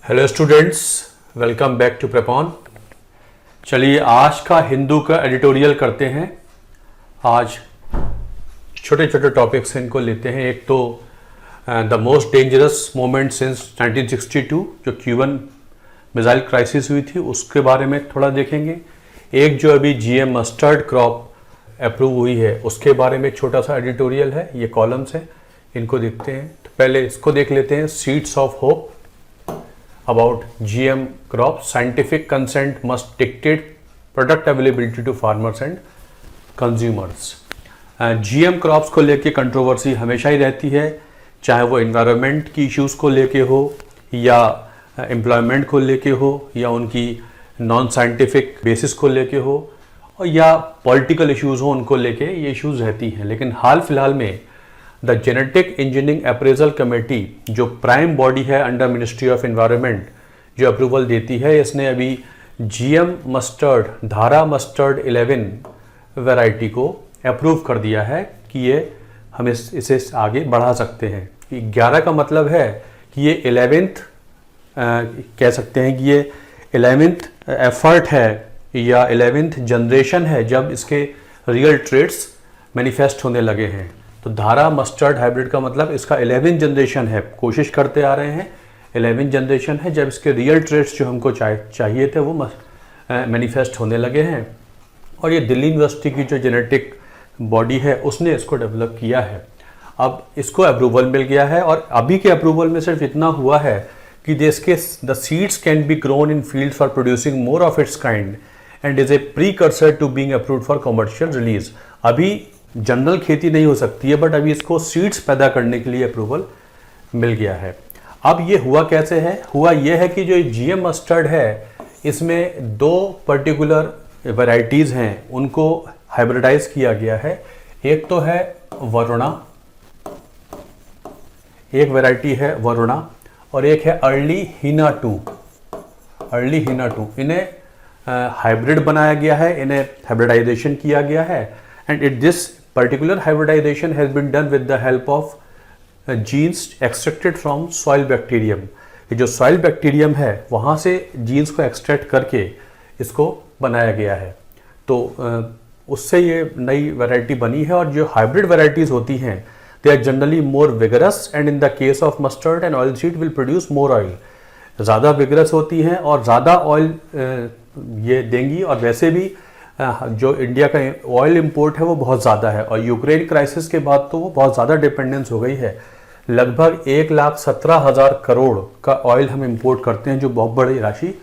Hello students, welcome back to Prepon. चलिए आज का हिंदू का एडिटोरियल करते हैं। आज छोटे छोटे टॉपिक्स इनको लेते हैं। एक तो the most dangerous moment since 1962 जो क्यूबन मिसाइल क्राइसिस हुई थी उसके बारे में थोड़ा देखेंगे। एक जो अभी जीएम मस्टर्ड क्रॉप अप्रूव हुई है उसके बारे में छोटा सा एडिटोरियल है। ये कॉलम्स हैं, इनको देखते हैं। तो पहले इसको देख लेते हैं। Seeds of hope about GM crops, scientific consent must dictate product availability to farmers and consumers। GM crops को लेके कंट्रोवर्सी हमेशा ही रहती है, चाहे वो इन्वायरमेंट की इश्यूज़ को लेके हो या एम्प्लॉयमेंट को लेके हो या उनकी नॉन साइंटिफिक बेसिस को लेके हो और या पॉलिटिकल इश्यूज़ हो, उनको लेके ये इश्यूज़ रहती हैं। लेकिन हाल फिलहाल में the genetic engineering appraisal committee जो प्राइम बॉडी है अंडर मिनिस्ट्री ऑफ एनवायरनमेंट जो अप्रूवल देती है, इसने अभी जीएम मस्टर्ड धारा मस्टर्ड 11 वैरायटी को अप्रूव कर दिया है कि ये हम इसे आगे बढ़ा सकते हैं। 11 का मतलब है कि ये 11th कह सकते हैं कि ये 11th एफर्ट है या 11th जनरेशन है जब इसके रियल ट्रेड्स मैनिफेस्ट होने लगे हैं। तो धारा मस्टर्ड हाइब्रिड का मतलब इसका 11th जनरेशन है। कोशिश करते आ रहे हैं, 11th जनरेशन है जब इसके रियल ट्रेड्स जो हमको चाहिए थे वो मैनिफेस्ट होने लगे हैं। और ये दिल्ली यूनिवर्सिटी की जो जेनेटिक बॉडी है उसने इसको डेवलप किया है। अब इसको अप्रूवल मिल गया है और अभी के अप्रूवल में सिर्फ इतना हुआ है कि the seeds can be grown in field for producing more of its kind and is a precursor to being approved for commercial release. अभी जनरल खेती नहीं हो सकती है बट अभी इसको सीड्स पैदा करने के लिए अप्रूवल मिल गया है। अब ये हुआ कैसे है? हुआ ये है कि जो जीएम मस्टर्ड है इसमें दो पर्टिकुलर वैरायटीज़ हैं, उनको हाइब्रिडाइज किया गया है। एक तो है वरुणा, एक वैरायटी है वरुणा और एक है अर्ली हीना 2। इन्हें हाइब्रिड बनाया गया है, इन्हें हाइब्रिडाइजेशन किया गया है and this particular hybridization has been done with the help of genes extracted from soil bacterium। ये जो soil bacterium है वहाँ से genes को extract करके इसको बनाया गया है। तो उससे ये नई वैरायटी बनी है। और जो हाइब्रिड वैरायटीज़ होती हैं they are generally more vigorous and in the case of mustard and oilseed will produce more oil। ज़्यादा विगरस होती हैं और ज़्यादा ऑयल ये देंगी। और वैसे भी जो इंडिया का ऑयल इंपोर्ट है वो बहुत ज़्यादा है और यूक्रेन क्राइसिस के बाद तो वो बहुत ज़्यादा डिपेंडेंस हो गई है। लगभग 1,17,000 करोड़ का ऑयल हम इंपोर्ट करते हैं जो बहुत बड़ी राशि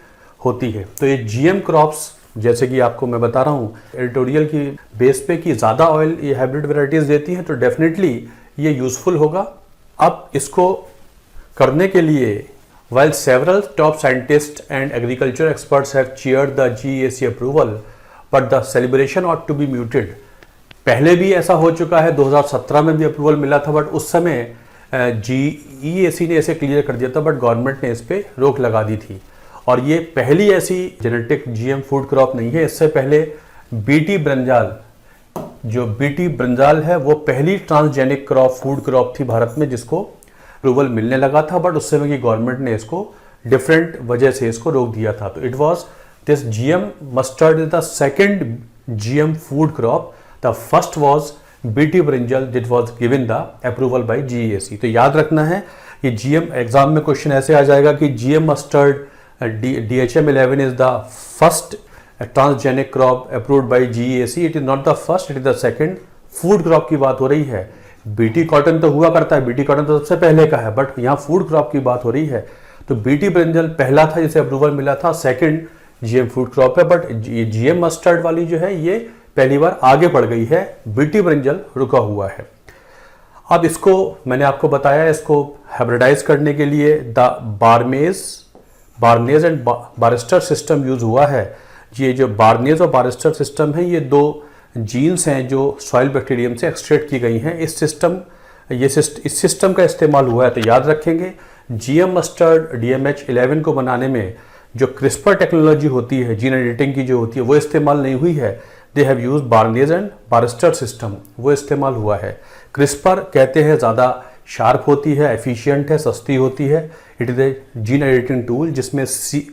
होती है। तो ये जीएम क्रॉप्स जैसे कि आपको मैं बता रहा हूँ एडिटोरियल की बेस पे कि ज़्यादा ऑयल ये हाइब्रिड वेराइटीज़ देती हैं तो डेफिनेटली ये यूज़फुल होगा। अब इसको करने के लिए while several top scientists and agriculture experts have cheered the GEAC approval but the celebration ought to be muted। पहले भी ऐसा हो चुका है, 2017 में भी अप्रूवल मिला था बट उस समय GEAC ने इसे क्लियर कर दिया था बट गवर्नमेंट ने इस पर रोक लगा दी थी। और ये पहली ऐसी जेनेटिक जीएम फूड क्रॉप नहीं है। इससे पहले बीटी ब्रिंजाल, जो बीटी ब्रिंजाल है वो पहली ट्रांसजेनिक क्रॉप फूड क्रॉप थी भारत में जिसको अप्रूवल मिलने लगा था बट उस समय की गवर्नमेंट ने इसको डिफरेंट वजह से इसको रोक दिया था। तो it was this GM mustard is the second GM food crop। The first was BT brinjal that was given the approval by GEAC। तो याद रखना है ये GM एग्जाम में क्वेश्चन ऐसे आ जाएगा कि GM mustard DHM 11 is the first transgenic crop approved by GEAC। It is not the first, it is the second। Food crop की बात हो रही है। BT कॉटन तो हुआ करता है, BT कॉटन तो सबसे पहले का है बट यहाँ फूड क्रॉप की बात हो रही है। तो BT ब्रिंजल पहला था जिसे अप्रूवल मिला था, सेकेंड जीएम फूड क्रॉप है बट जीएम मस्टर्ड वाली जो है ये पहली बार आगे बढ़ गई है, बीटी ब्रिंजल रुका हुआ है। अब इसको मैंने आपको बताया, इसको हाइब्रिडाइज करने के लिए the barnage and barrister system use हुआ है। ये जो बार्नेज और बारिस्टर सिस्टम है ये दो जीन्स हैं जो सॉइल बैक्टीरियम से एक्सट्रैक्ट की गई हैं। इस सिस्टम का इस्तेमाल हुआ है। तो याद रखेंगे जीएम मस्टर्ड DMH 11 को बनाने में जो क्रिस्पर टेक्नोलॉजी होती है, जीन एडिटिंग की जो होती है वो इस्तेमाल नहीं हुई है। They have use barnage and barrister system, वो इस्तेमाल हुआ है। क्रिस्पर कहते हैं ज़्यादा शार्प होती है, एफिशिएंट है, सस्ती होती है। It is a gene editing tool जिसमें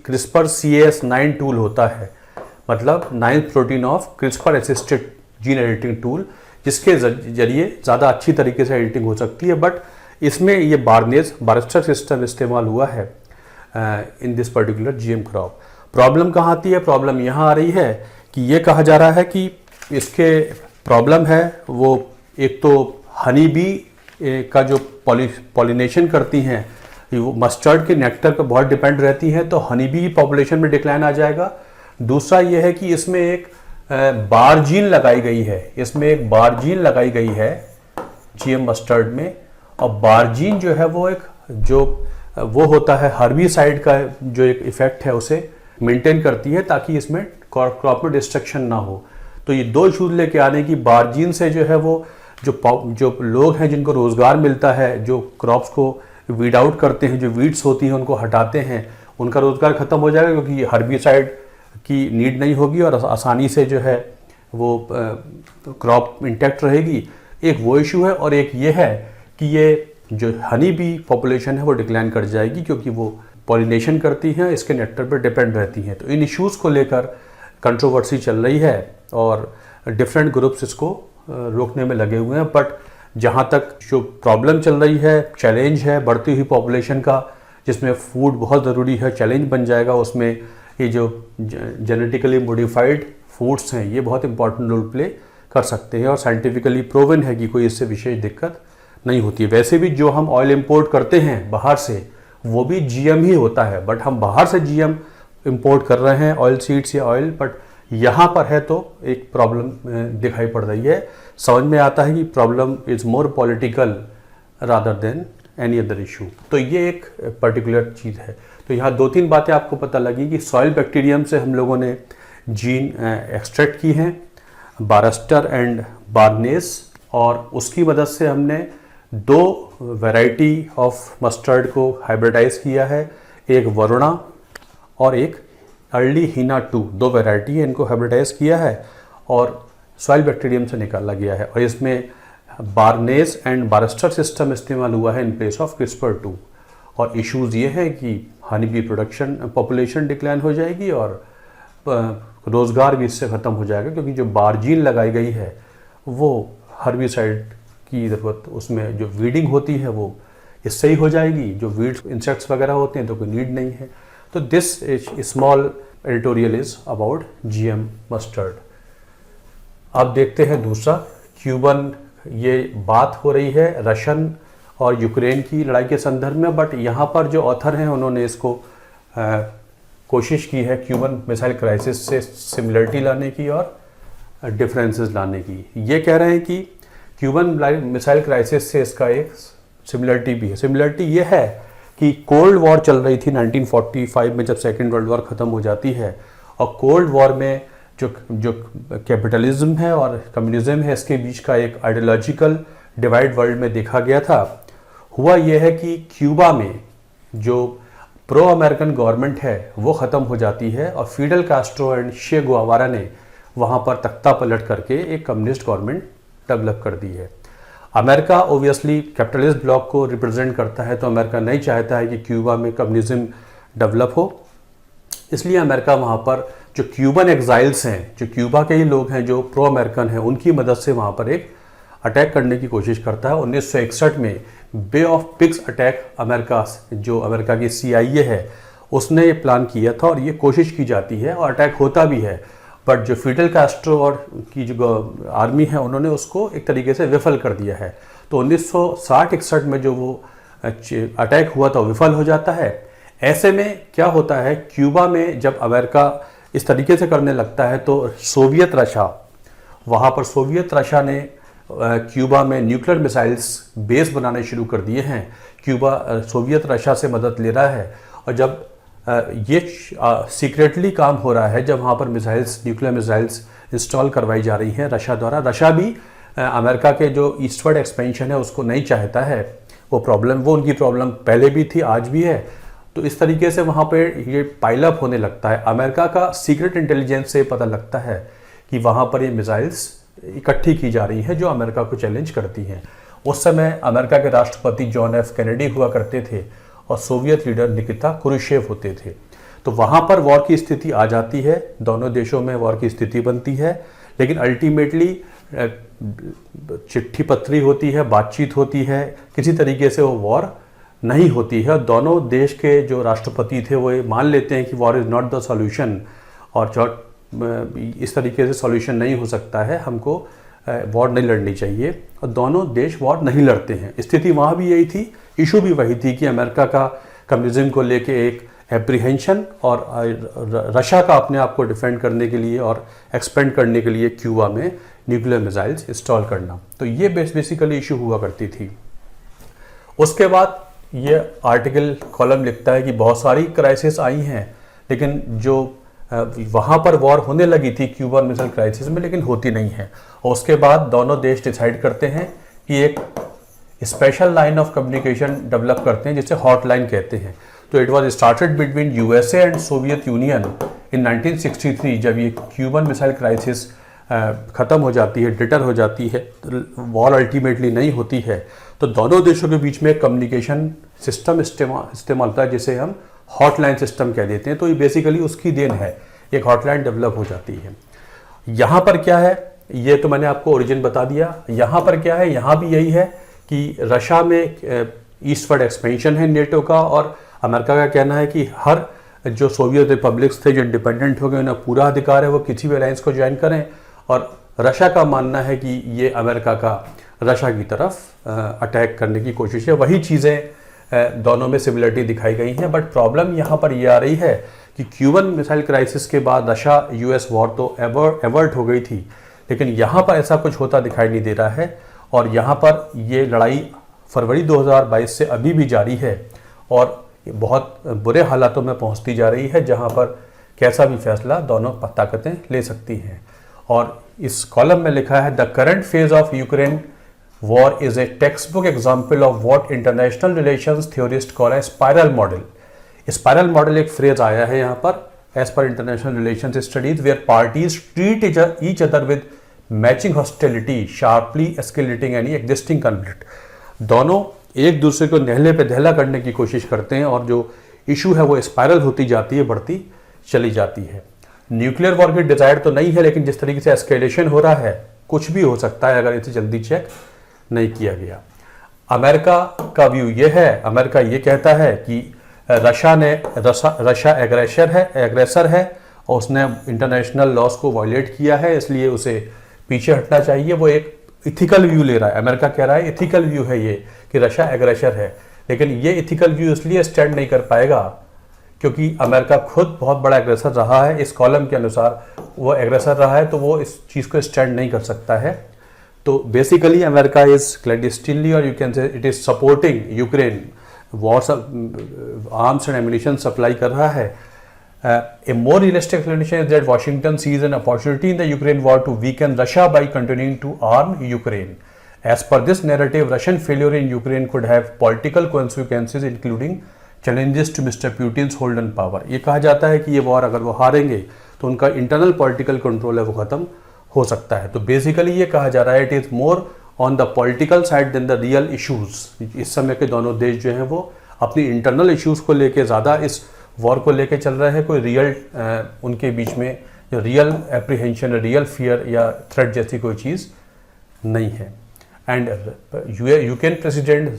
क्रिस्पर CAS9 टूल होता है, मतलब 9th protein of CRISPR assisted gene editing tool, जिसके जरिए ज़्यादा अच्छी तरीके से एडिटिंग हो सकती है। बट इसमें ये बारस्टर सिस्टम इस्तेमाल हुआ है in this particular GM crop. Problem कहाँ आती है? प्रॉब्लम यहाँ आ रही है कि ये कहा जा रहा है कि इसके प्रॉब्लम है वो, एक तो हनी बी का जो पॉलिनेशन करती हैं वो मस्टर्ड के नेक्टर पर बहुत डिपेंड रहती हैं, तो हनी बी पॉपुलेशन में डिक्लाइन आ जाएगा। दूसरा ये है कि इसमें एक बार जीन लगाई गई है, इसमें एक बार जीन लगाई गई है GM मस्टर्ड में, और बार जीन जो है वो एक जो वो होता है हर्बिसाइड का जो एक इफेक्ट है उसे मेंटेन करती है ताकि इसमें क्रॉप में डिस्ट्रक्शन ना हो। तो ये दो इशूज लेके आने की, बार जीन से जो है वो जो लोग हैं जिनको रोज़गार मिलता है, जो क्रॉप्स को वीड आउट करते हैं, जो वीड्स होती हैं उनको हटाते हैं, उनका रोज़गार ख़त्म हो जाएगा क्योंकि हर्बिसाइड की नीड नहीं होगी और आसानी से जो है वो क्रॉप इंटैक्ट रहेगी। एक वो इशू है, और एक ये है कि ये जो हनी बी पॉपुलेशन है वो डिक्लाइन कर जाएगी क्योंकि वो पॉलिनेशन करती हैं, इसके नेक्टर पर डिपेंड रहती हैं। तो इन इश्यूज़ को लेकर कंट्रोवर्सी चल रही है और डिफरेंट ग्रुप्स इसको रोकने में लगे हुए हैं। बट जहाँ तक जो प्रॉब्लम चल रही है, चैलेंज है बढ़ती हुई पॉपुलेशन का, जिसमें फूड बहुत ज़रूरी है, चैलेंज बन जाएगा, उसमें ये जो जेनेटिकली मॉडिफाइड फूड्स हैं ये बहुत इंपॉर्टेंट रोल प्ले कर सकते हैं और साइंटिफिकली प्रूवन है कि कोई इससे विशेष दिक्कत नहीं होती है। वैसे भी जो हम ऑयल इंपोर्ट करते हैं बाहर से वो भी GM ही होता है, बट हम बाहर से GM इंपोर्ट कर रहे हैं, ऑयल सीड्स या ऑयल, बट यहाँ पर है तो एक प्रॉब्लम दिखाई पड़ रही है। समझ में आता है कि problem is more political rather than any other issue. तो ये एक पर्टिकुलर चीज़ है। तो यहाँ दो तीन बातें आपको पता लगी कि सॉइल बैक्टीरियम से हम लोगों ने जीन एक्सट्रैक्ट की हैं, बारस्टर एंड बार्नेस, और उसकी मदद से हमने दो वैरायटी ऑफ मस्टर्ड को हाइब्रिडाइज किया है, एक वरुणा और एक अर्ली हीना 2, दो वैरायटी है, इनको हाइब्रिडाइज किया है और सॉइल बैक्टीरियम से निकाला गया है। और इसमें बार्नेस एंड बारस्टर सिस्टम इस्तेमाल हुआ है इन प्लेस ऑफ क्रिस्पर 2। और इश्यूज़ ये हैं कि honey bee production population decline हो जाएगी और रोज़गार भी इससे ख़त्म हो जाएगा क्योंकि जो बारजीन लगाई गई है वो हर्बिसाइड की ज़रूरत, उसमें जो वीडिंग होती है वो इससे ही हो जाएगी, जो वीड इंसेक्ट्स वगैरह होते हैं तो कोई नीड नहीं है। तो this small editorial is about GM mustard. अब देखते हैं दूसरा क्यूबन। ये बात हो रही है रशियन और यूक्रेन की लड़ाई के संदर्भ में, बट यहाँ पर जो ऑथर हैं उन्होंने इसको कोशिश की है क्यूबन मिसाइल क्राइसिस से सिमिलरिटी लाने की और डिफरेंसेस लाने की। ये कह रहे हैं कि क्यूबन मिसाइल क्राइसिस से इसका एक सिमिलरिटी भी है। सिमिलरिटी ये है कि कोल्ड वॉर चल रही थी 1945 में, जब सेकेंड वर्ल्ड वॉर ख़त्म हो जाती है, और कोल्ड वॉर में जो कैपिटलिज्म है और कम्युनिज्म है इसके बीच का एक आइडियोलॉजिकल डिवाइड वर्ल्ड में देखा गया था। हुआ यह है कि क्यूबा में जो प्रो अमेरिकन गवर्नमेंट है वो ख़त्म हो जाती है और फिडेल कास्ट्रो एंड चे गुएवारा ने वहाँ पर तख्ता पलट करके एक कम्युनिस्ट गवर्नमेंट डेवलप कर दी है। अमेरिका ओबियसली कैपिटलिस्ट ब्लॉक को रिप्रेजेंट करता है, तो अमेरिका नहीं चाहता है कि क्यूबा में कम्युनिज्म डेवलप हो, इसलिए अमेरिका वहाँ पर जो क्यूबन एग्जाइल्स हैं, जो क्यूबा के ही लोग हैं जो प्रो अमेरिकन हैं, उनकी मदद से वहाँ पर एक अटैक करने की कोशिश करता है। 1961 में बे ऑफ पिग्स अटैक जो अमेरिका की CIA है उसने ये प्लान किया था और ये कोशिश की जाती है और अटैक होता भी है, बट जो फिडेल कास्ट्रो और की जो आर्मी है उन्होंने उसको एक तरीके से विफल कर दिया है। तो 1960-61 में जो वो अटैक हुआ था विफल हो जाता है। ऐसे में क्या होता है, क्यूबा में जब अमेरिका इस तरीके से करने लगता है तो सोवियत रशिया ने क्यूबा में न्यूक्लियर मिसाइल्स बेस बनाने शुरू कर दिए हैं। क्यूबा सोवियत रशिया से मदद ले रहा है, और जब ये सीक्रेटली काम हो रहा है, जब वहाँ पर न्यूक्लियर मिसाइल्स इंस्टॉल करवाई जा रही हैं रशिया द्वारा, रशिया भी अमेरिका के जो ईस्टवर्ड एक्सपेंशन है उसको नहीं चाहता है। वो उनकी प्रॉब्लम पहले भी थी, आज भी है। तो इस तरीके से वहाँ पे ये पाइलअप होने लगता है। अमेरिका का सीक्रेट इंटेलिजेंस से पता लगता है कि वहाँ पर ये मिसाइल्स इकट्ठी की जा रही हैं जो अमेरिका को चैलेंज करती हैं, उस समय अमेरिका के राष्ट्रपति जॉन एफ कैनेडी हुआ करते थे और सोवियत लीडर निकिता क्रुश्चेव होते थे। तो वहाँ पर वॉर की स्थिति आ जाती है, दोनों देशों में वॉर की स्थिति बनती है, लेकिन अल्टीमेटली चिट्ठी पत्री होती है, बातचीत होती है, किसी तरीके से वो वॉर नहीं होती है। दोनों देश के जो राष्ट्रपति थे वो ये मान लेते हैं कि war is not the solution और जो इस तरीके से सॉल्यूशन नहीं हो सकता है, हमको वॉर नहीं लड़नी चाहिए, और दोनों देश वॉर नहीं लड़ते हैं। स्थिति वहाँ भी यही थी, इशू भी वही थी कि अमेरिका का कम्युनिज्म को लेके एक एप्रीहेंशन और रशिया का अपने आप को डिफेंड करने के लिए और एक्सपेंड करने के लिए क्यूबा में न्यूक्लियर मिसाइल्स इंस्टॉल करना। तो ये बेसिकली इशू हुआ करती थी। उसके बाद ये आर्टिकल कॉलम लिखता है कि बहुत सारी क्राइसिस आई हैं, लेकिन जो वहाँ पर वॉर होने लगी थी क्यूबन मिसाइल क्राइसिस में, लेकिन होती नहीं है। और उसके बाद दोनों देश डिसाइड करते हैं कि एक special line of communication develop करते हैं जिसे हॉटलाइन कहते हैं। तो it was started between USA and Soviet Union in 1963। जब ये क्यूबन मिसाइल क्राइसिस ख़त्म हो जाती है, डिटर हो जाती है, वॉर अल्टीमेटली नहीं होती है, तो दोनों देशों के बीच में एक कम्युनिकेशन सिस्टम इस्तेमाल होता है जिसे हम हॉटलाइन सिस्टम कह देते हैं। तो ये बेसिकली उसकी देन है, एक हॉटलाइन डेवलप हो जाती है। यहाँ पर क्या है, ये तो मैंने आपको ओरिजिन बता दिया। यहाँ पर क्या है, यहाँ भी यही है कि रशिया में ईस्टवर्ड एक्सपेंशन है नेटो का, और अमेरिका का कहना है कि हर जो सोवियत रिपब्लिक्स थे जो इंडिपेंडेंट हो गए उन्हें पूरा अधिकार है वो किसी भी अलायंस को ज्वाइन करें, और रशिया का मानना है कि ये अमेरिका का रशिया की तरफ अटैक करने की कोशिश है। वही चीज़ें दोनों में सिमिलरिटी दिखाई गई हैं, बट प्रॉब्लम यहाँ पर ये आ रही है कि क्यूबन मिसाइल क्राइसिस के बाद रशिया यूएस वॉर तो एवर्ट हो गई थी, लेकिन यहाँ पर ऐसा कुछ होता दिखाई नहीं दे रहा है। और यहाँ पर ये लड़ाई फरवरी 2022 से अभी भी जारी है और बहुत बुरे हालातों में पहुँचती जा रही है, जहाँ पर कैसा भी फैसला दोनों ताकतें ले सकती हैं। और इस कॉलम में लिखा है, the current phase of Ukraine war is a textbook example of what international relations theorist call a spiral model. Spiral model एक फ्रेज आया है यहाँ पर, as per international relations studies where parties treat each other with matching hostility sharply escalating any existing conflict. दोनों एक दूसरे को नहले पे दहला करने की कोशिश करते हैं और जो इशू है वो स्पाइरल होती जाती है, बढ़ती चली जाती है। न्यूक्लियर वॉर की डिजायर तो नहीं है, लेकिन जिस तरीके से एस्केलेशन हो रहा है कुछ भी हो सकता है अगर इसे जल्दी चेक नहीं किया गया। अमेरिका का व्यू ये है, अमेरिका ये कहता है कि रशिया एग्रेसर है और उसने इंटरनेशनल लॉज को वायलेट किया है, इसलिए उसे पीछे हटना चाहिए। वो एक इथिकल व्यू ले रहा है। अमेरिका कह रहा है इथिकल व्यू है ये कि रशिया एग्रेसर है, लेकिन ये इथिकल व्यू इसलिए स्टैंड नहीं कर पाएगा क्योंकि अमेरिका खुद बहुत बड़ा एग्रेसर रहा है। इस कॉलम के अनुसार वो एग्रेसर रहा है, तो वो इस चीज़ को स्टैंड नहीं कर सकता है। तो बेसिकली अमेरिका इज क्लैंडस्टाइनली और you can say it is supporting Ukraine war, arms and ammunition supply कर रहा है। A more realistic explanation is that Washington sees an opportunity in the Ukraine war to weaken Russia by continuing to arm Ukraine. As per this narrative, Russian failure in Ukraine could have political consequences, including challenges to Mr. Putin's hold on power. ये कहा जाता है कि ये war अगर वो हारेंगे तो उनका इंटरनल पॉलिटिकल कंट्रोल है वो खत्म हो सकता है। तो बेसिकली ये कहा जा रहा है it is more on the political side than the real issues. इस समय के दोनों देश जो हैं वो अपनी इंटरनल इशूज़ को लेके ज़्यादा इस वॉर को लेके चल रहे हैं। कोई रियल उनके बीच में जो रियल एप्रीहेंशन, रियल फियर या थ्रेट जैसी कोई चीज़ नहीं है। And Ukraine president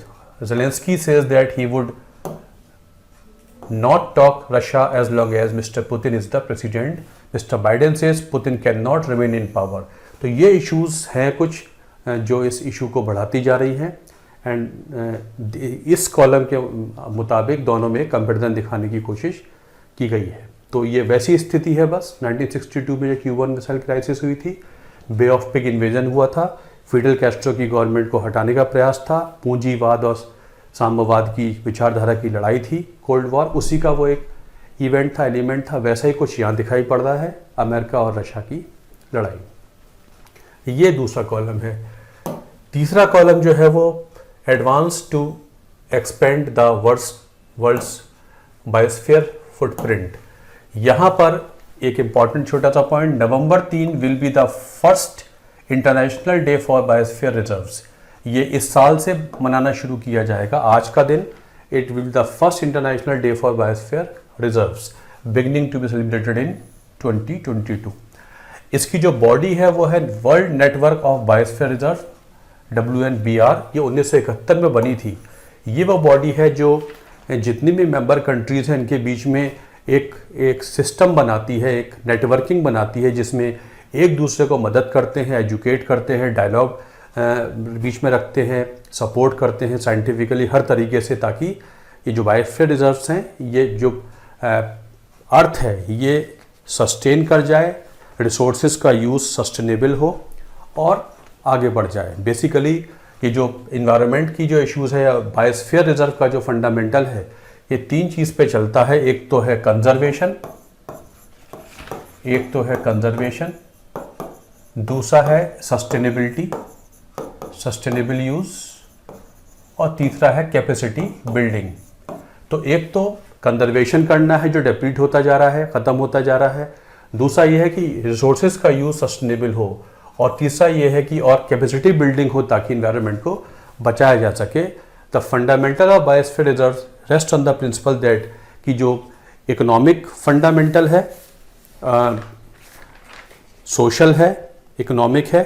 Zelensky says that he would not talk Russia as long as mister Putin is the president. Mister Biden says Putin can not remain in power. तो ये issues हैं कुछ जो इस इशू को बढ़ाती जा रही हैं। एंड इस कॉलम के मुताबिक दोनों में कंपैरिजन दिखाने की कोशिश की गई है। तो ये वैसी स्थिति है बस 1962 में जो क्यूबन मिसाइल क्राइसिस हुई थी, बे ऑफ पिग इन्वेजन हुआ था, फिडेल कैस्ट्रो की गवर्नमेंट को हटाने का प्रयास था, पूंजीवाद और साम्यवाद की विचारधारा की लड़ाई थी, कोल्ड वॉर, उसी का वो एक इवेंट था, एलिमेंट था। वैसा ही कुछ यहाँ दिखाई पड़ रहा है, अमेरिका और रशिया की लड़ाई। ये दूसरा कॉलम है। तीसरा कॉलम जो है वो advance to expand the world's biosphere footprint. यहाँ पर एक इम्पॉर्टेंट छोटा सा point, November 3 will be the first international day for biosphere reserves. ये इस साल से मनाना शुरू किया जाएगा। आज का दिन it will the first international day for biosphere reserves beginning to be celebrated in 2022। इसकी जो बॉडी है वो है world network of biosphere reserve, WNBR। ये 1971 में बनी थी। ये वो बॉडी है जो जितनी भी मेंबर कंट्रीज़ हैं इनके बीच में एक सिस्टम बनाती है, एक नेटवर्किंग बनाती है, जिसमें एक दूसरे को मदद करते हैं, एजुकेट करते हैं, डायलॉग बीच में रखते हैं, सपोर्ट करते हैं साइंटिफिकली हर तरीके से, ताकि ये जो बायोस्फीयर रिजर्व्स हैं, ये जो अर्थ है, ये सस्टेन कर जाए, रिसोर्सेज का यूज़ सस्टेनेबल हो और आगे बढ़ जाए। बेसिकली ये जो इन्वायरमेंट की जो इश्यूज़ है, बायोस्फीयर रिजर्व का जो फंडामेंटल है, ये 3 चीज़ पे चलता है। एक तो है कंजर्वेशन, दूसरा है सस्टेनेबल यूज़, और तीसरा है कैपेसिटी बिल्डिंग। तो एक तो कंजर्वेशन करना है जो डिप्लीट होता जा रहा है, ख़त्म होता जा रहा है। दूसरा ये है कि रिसोर्सेज का यूज़ सस्टेनेबल हो, और तीसरा ये है कि और कैपेसिटी बिल्डिंग हो ताकि इन्वायरमेंट को बचाया जा सके। The fundamental of biosphere reserve rest on the principal that कि जो इकोनॉमिक फंडामेंटल है, सोशल है, इकोनॉमिक है,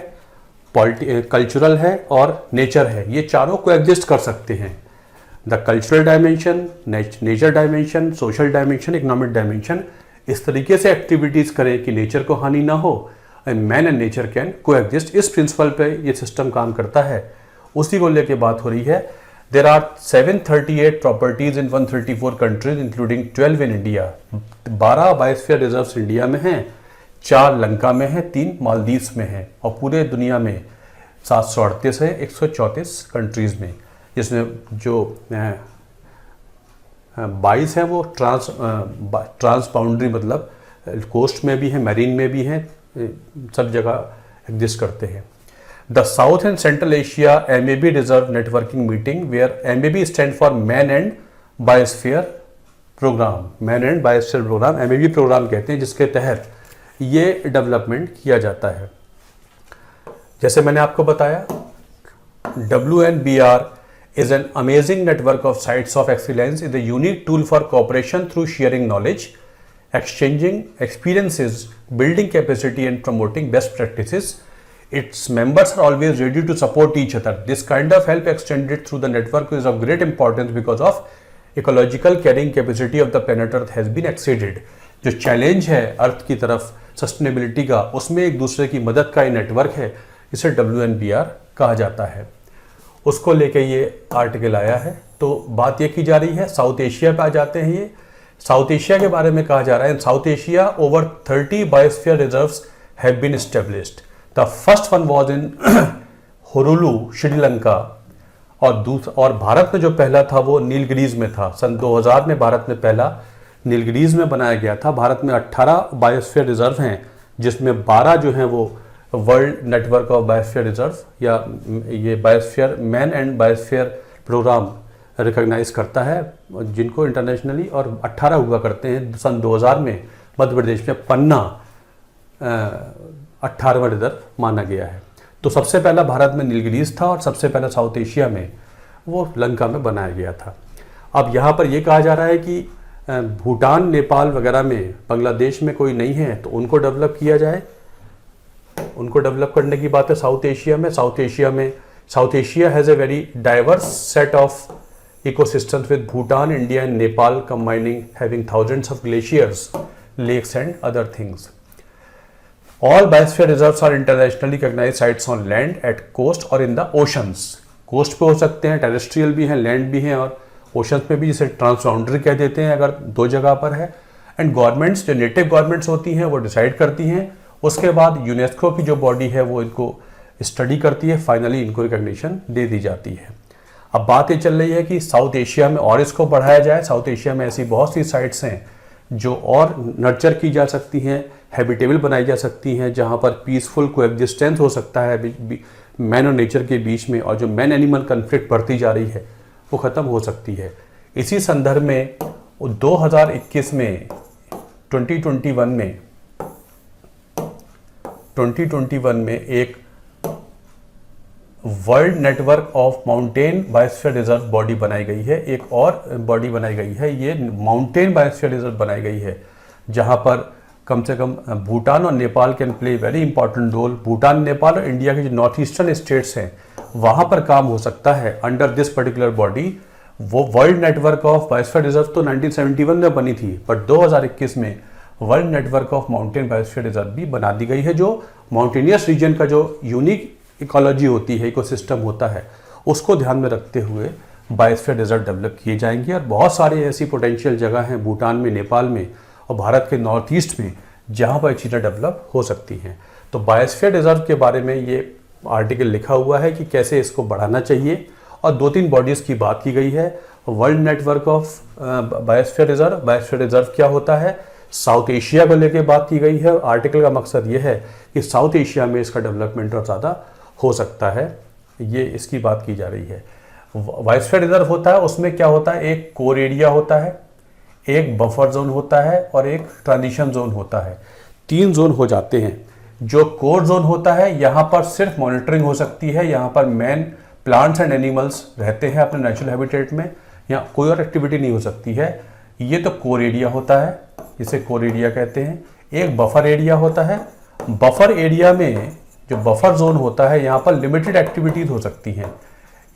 कल्चरल है और नेचर है, ये चारों को एग्जिस्ट कर सकते हैं। The cultural dimension, nature dimension, social dimension, economic dimension, इस तरीके से एक्टिविटीज़ करें कि नेचर को हानि ना हो, मैन एंड नेचर कैन को एग्जिस्ट। इस प्रिंसिपल पे ये सिस्टम काम करता है, उसी को लेके बात हो रही है। There are 738 properties in 134 countries including 12 in India. 12 biosphere reserves India में हैं, 4 लंका में हैं, 3 मालदीव्स में हैं, और पूरे दुनिया में 738 है 134 कंट्रीज में, जिसमें जो 22 हैं वो ट्रांस बाउंड्री, मतलब कोस्ट में भी हैं, मैरीन में भी हैं, सब जगह एग्जिस्ट करते हैं। The South and Central Asia MAB reserve networking meeting, where MAB stand for man and biosphere programme. MAB programme कहते हैं, जिसके तहत ये डेवलपमेंट किया जाता है। जैसे मैंने आपको बताया, WNBR is an amazing network of sites of excellence, is a unique tool for cooperation through sharing knowledge, exchanging experiences, building capacity and promoting best practices. Its members are always ready to support each other. This kind of help extended through the network is of great importance because of ecological carrying capacity of the planet Earth has been exceeded. जो challenge है अर्थ की तरफ sustainability का, उसमें एक दूसरे की मदद का ये नेटवर्क है, इसे WNBR कहा जाता है। उसको लेके ये आर्टिकल आया है। तो बात ये की जा रही है, साउथ एशिया पे आ जाते हैं। ये साउथ एशिया के बारे में कहा जा रहा है। In South Asia over 30 biosphere reserves have been established. The first one was in Hurulu, Sri Lanka, और भारत में जो पहला था वो नीलगिरीज में था। सन 2000 में भारत में पहला नीलगिरीज में बनाया गया था। भारत में 18 बायोस्फीयर रिजर्व हैं, जिसमें 12 जो हैं वो world network of biosphere reserve या ये biosphere man and biosphere programme recognise करता है, जिनको इंटरनेशनली, और 18 हुआ करते हैं। सन 2000 में मध्य प्रदेश में पन्ना 18वां रिजर्व माना गया है। तो सबसे पहला भारत में नीलगिरीज था, और सबसे पहला साउथ एशिया में वो लंका में बनाया गया था। अब यहाँ पर ये कहा जा रहा है कि भूटान, नेपाल वगैरह में, बांग्लादेश में कोई नहीं है, तो उनको डेवलप किया जाए। उनको डेवलप करने की बात है साउथ एशिया में। South Asia has a very diverse set of ecosystems with Bhutan, India and Nepal combining, having thousands of glaciers, lakes and other things. All biosphere reserves are internationally recognized sites on land, at coast or in the oceans. Coast पे हो सकते हैं, terrestrial भी हैं, land भी हैं, और oceans में भी, जिसे ट्रांसबाउंड्री कह देते हैं अगर 2 जगह पर है। एंड गवर्नमेंट्स, जो नेटिव गवर्नमेंट्स होती हैं, वो डिसाइड करती हैं। उसके बाद यूनेस्को की जो बॉडी है वो इनको स्टडी करती है, फाइनली इनको रिकग्निशन दे दी जाती है। अब बात ये चल रही है कि साउथ एशिया में और इसको बढ़ाया जाए। साउथ एशिया में ऐसी बहुत सी साइट्स हैं जो और नर्चर की जा सकती हैं, हैबिटेबल बनाई जा सकती हैं, जहाँ पर पीसफुल कोएग्जिस्टेंस हो सकता है मैन और नेचर के बीच में, और जो मैन एनिमल कन्फ्लिक्ट बढ़ती जा रही है वो ख़त्म हो सकती है। इसी संदर्भ में 2021 में 2021 में एक world network of mountain biosphere reserve body बनाई गई है। एक और बॉडी बनाई गई है, ये माउंटेन बायोस्फीयर रिजर्व बनाई गई है, जहां पर कम से कम भूटान और Nepal can play very important role. Bhutan, Nepal और इंडिया के जो नॉर्थ ईस्टर्न स्टेट्स हैं वहां पर काम हो सकता है अंडर दिस पर्टिकुलर बॉडी। वो world network of biosphere reserve तो 1971 में बनी थी, बट 2021 में world network of mountain biosphere reserve भी बना दी गई है, जो माउंटेनियस रीजन का जो यूनिक इकोलॉजी होती है, इकोसिस्टम होता है, उसको ध्यान में रखते हुए बायोस्फीयर रिजर्व डेवलप किए जाएंगे। और बहुत सारी ऐसी पोटेंशियल जगह हैं भूटान में, नेपाल में और भारत के नॉर्थ ईस्ट में जहाँ पर चीज़ें डेवलप हो सकती हैं। तो बायोस्फीयर रिजर्व के बारे में ये आर्टिकल लिखा हुआ है कि कैसे इसको बढ़ाना चाहिए, और 2-3 बॉडीज़ की बात की गई है। World network of biosphere reserve क्या होता है, साउथ एशिया को लेकर बात की गई है। आर्टिकल का मकसद ये है कि साउथ एशिया में इसका डेवलपमेंट और ज़्यादा हो सकता है, ये इसकी बात की जा रही है। बायोस्फीयर रिजर्व होता है, उसमें क्या होता है, एक कोर एरिया होता है, एक बफर जोन होता है और एक ट्रांजिशन जोन होता है। 3 जोन हो जाते हैं। जो कोर जोन होता है, यहाँ पर सिर्फ मॉनिटरिंग हो सकती है, यहाँ पर मेन प्लांट्स एंड एनिमल्स रहते हैं अपने नेचुरल हैबिटेट में, यहाँ कोई और एक्टिविटी नहीं हो सकती है। ये तो कोर एरिया होता है, इसे कोर एरिया कहते हैं। एक बफर एरिया होता है। बफर एरिया में जो बफर जोन होता है, यहाँ पर लिमिटेड एक्टिविटीज हो सकती हैं,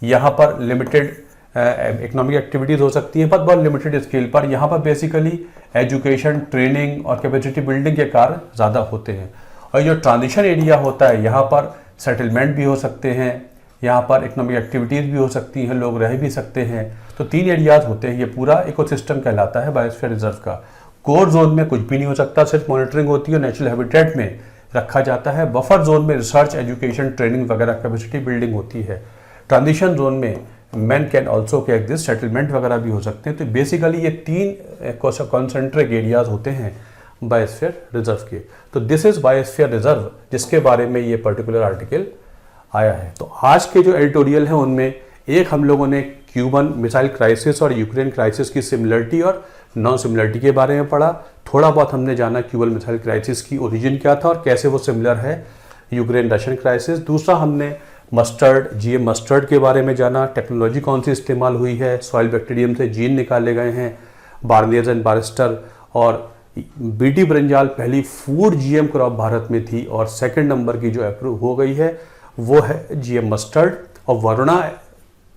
यहाँ पर लिमिटेड इकोनॉमिक एक्टिविटीज हो सकती हैं, पर बहुत लिमिटेड स्केल पर। यहाँ पर बेसिकली एजुकेशन, ट्रेनिंग और कैपेसिटी बिल्डिंग के कार्य ज़्यादा होते हैं। और जो ट्रांजिशन एरिया होता है, यहाँ पर सेटलमेंट भी हो सकते हैं, यहाँ पर इकोनॉमिक एक्टिविटीज़ भी हो सकती हैं, लोग रह भी सकते हैं। तो 3 एरियाज होते हैं, ये पूरा इकोसिस्टम कहलाता है बायोस्फीयर रिजर्व का। कोर जोन में कुछ भी नहीं हो सकता, सिर्फ मॉनिटरिंग होती है, नेचुरल हैबिटेट में रखा जाता है। बफर जोन में रिसर्च, एजुकेशन, ट्रेनिंग वगैरह, कैपेसिटी बिल्डिंग होती है। ट्रांजिशन जोन में मैन कैन ऑल्सो के एग्जिस्ट, सेटलमेंट वगैरह भी हो सकते हैं। तो बेसिकली ये 3 कॉन्सेंट्रिक एरियाज होते हैं बायोस्फीयर रिजर्व के। तो दिस इज बायोस्फीयर रिजर्व, जिसके बारे में ये पर्टिकुलर आर्टिकल आया है। तो आज के जो एडिटोरियल हैं उनमें एक हम लोगों ने क्यूबन मिसाइल क्राइसिस और यूक्रेन क्राइसिस की सिमिलरिटी और नॉन सिमिलरिटी के बारे में पढ़ा। थोड़ा बहुत हमने जाना क्यूबन मिसाइल क्राइसिस की ओरिजिन क्या था और कैसे वो सिमिलर है यूक्रेन रशियन क्राइसिस। दूसरा हमने मस्टर्ड, जीएम मस्टर्ड के बारे में जाना, टेक्नोलॉजी कौन सी इस्तेमाल हुई है, सॉइल बैक्टीरियम से जीन निकाले गए हैं, बार्नियर्स एंड बारिस्टर। और बीटी ब्रिंजाल पहली फूड जीएम क्रॉप भारत में थी, और 2nd नंबर की जो अप्रूव हो गई है वो है जीएम मस्टर्ड। और वरुणा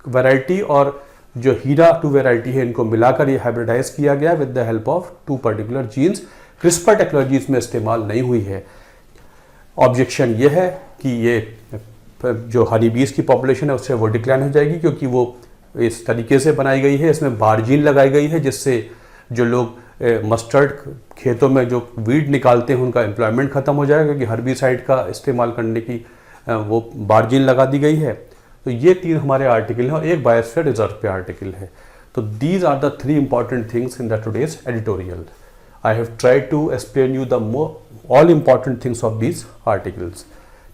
वैरायटी और जो हीरा 2 वैरायटी है, इनको मिलाकर ये हाइब्रिडाइज किया गया with the help of 2 particular genes. CRISPR technology इसमें इस्तेमाल नहीं हुई है। ऑब्जेक्शन ये है कि ये जो हनी बीज की पॉपुलेशन है उससे वो डिक्लाइन हो जाएगी, क्योंकि वो इस तरीके से बनाई गई है, इसमें बारजीन लगाई गई है, जिससे जो लोग मस्टर्ड खेतों में जो वीड निकालते हैं उनका एम्प्लॉयमेंट खत्म हो जाएगा, क्योंकि हर्बिसाइड का इस्तेमाल करने की वो बारजीन लगा दी गई है। तो ये 3 हमारे आर्टिकल हैं और एक बायोस्फीयर रिजर्व पे आर्टिकल है। तो these are the 3 important things in the today's editorial. I have tried to explain you the all important things of these articles.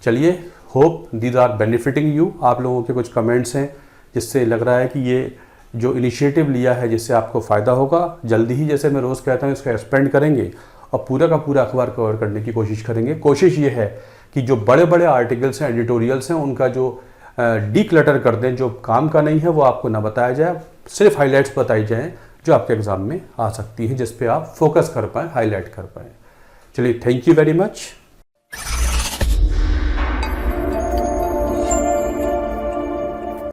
चलिए, hope these are benefiting you. आप लोगों के कुछ कमेंट्स हैं जिससे लग रहा है कि ये जो इनिशिएटिव लिया है जिससे आपको फ़ायदा होगा। जल्दी ही, जैसे मैं रोज़ कहता हूँ, इसको एक्सपेंड करेंगे और पूरा का पूरा अखबार कवर करने की कोशिश करेंगे। कोशिश ये है कि जो बड़े बड़े आर्टिकल्स हैं, एडिटोरियल्स हैं, उनका जो डीक्लटर कर दें, जो काम का नहीं है वो आपको ना बताया जाए, सिर्फ हाईलाइट्स बताई जाएँ जो आपके एग्जाम में आ सकती हैं, जिस पे आप फोकस कर पाएँ, हाईलाइट कर पाएँ। चलिए, थैंक यू वेरी मच।